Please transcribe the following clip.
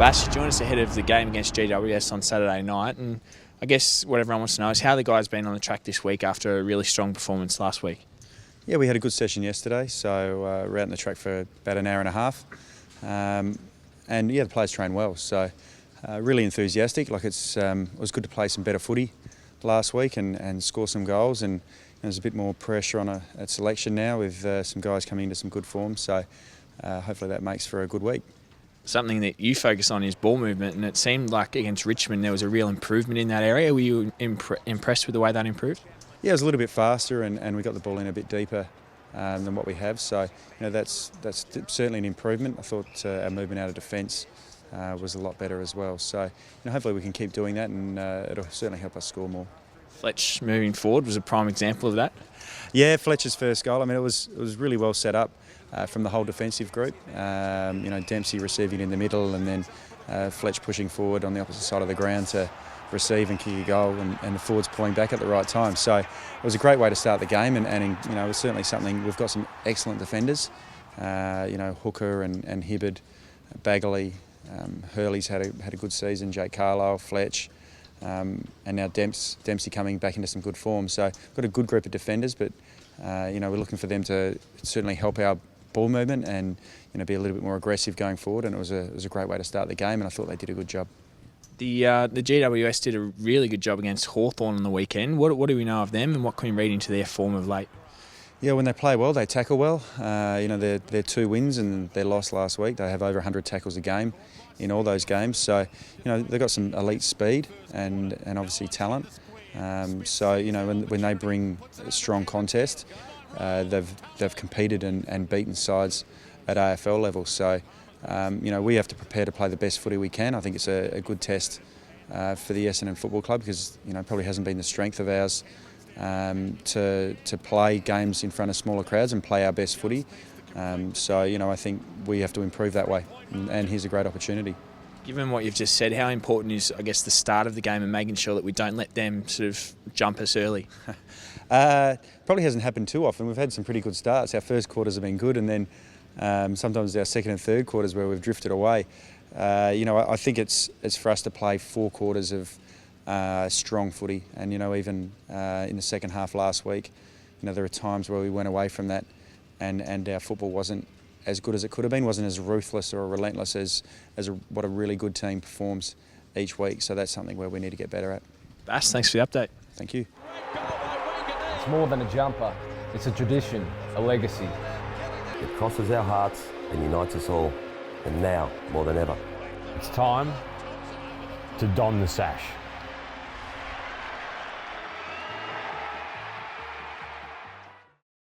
Bassett, joined us ahead of the game against GWS on Saturday night, and I guess what everyone wants to know is how the guys been on the track this week after a really strong performance last week. Yeah, we had a good session yesterday, so we're out on the track for about an hour and a half, and yeah, the players trained well, so really enthusiastic. Like it was good to play some better footy last week and score some goals, and there's a bit more pressure on at selection now with some guys coming into some good form, so hopefully that makes for a good week. Something that you focus on is ball movement, and it seemed like against Richmond there was a real improvement in that area. Were you impressed with the way that improved? Yeah, it was a little bit faster, and we got the ball in a bit deeper than what we have. So that's certainly an improvement. I thought our movement out of defence was a lot better as well. So hopefully we can keep doing that, and it'll certainly help us score more. Fletch moving forward was a prime example of that. Yeah, Fletcher's first goal. I mean, it was really well set up from the whole defensive group. Dempsey receiving in the middle, and then Fletch pushing forward on the opposite side of the ground to receive and kick a goal, and the forwards pulling back at the right time. So it was a great way to start the game, and it was certainly something. We've got some excellent defenders. Hooker and Hibberd, Bagley, Hurley's had a good season. Jake Carlisle, Fletch. And now Dempsey coming back into some good form. So we've got a good group of defenders, but we're looking for them to certainly help our ball movement and be a little bit more aggressive going forward. And it was a great way to start the game, and I thought they did a good job. The GWS did a really good job against Hawthorn on the weekend. What do we know of them, and what can we read into their form of late? Yeah, when they play well, they tackle well. Their 2 wins and their loss last week, they have over 100 tackles a game in all those games. So, they've got some elite speed and obviously talent. When they bring a strong contest, they've competed and beaten sides at AFL level. So, we have to prepare to play the best footy we can. I think it's a good test for the Essendon Football Club because, probably hasn't been the strength of ours to play games in front of smaller crowds and play our best footy. I think we have to improve that way, and here's a great opportunity. Given what you've just said, how important is, I guess, the start of the game and making sure that we don't let them sort of jump us early? Probably hasn't happened too often. We've had some pretty good starts. Our first quarters have been good, and then sometimes our second and third quarters where we've drifted away. I think it's for us to play 4 quarters of strong footy, and even in the second half last week, there are times where we went away from that, and our football wasn't as good as it could have been, wasn't as ruthless or relentless as what a really good team performs each week. So that's something where we need to get better at. Bass, thanks for the update. Thank you. It's more than a jumper, it's a tradition, a legacy. It crosses our hearts and unites us all, and now more than ever. It's time to don the sash.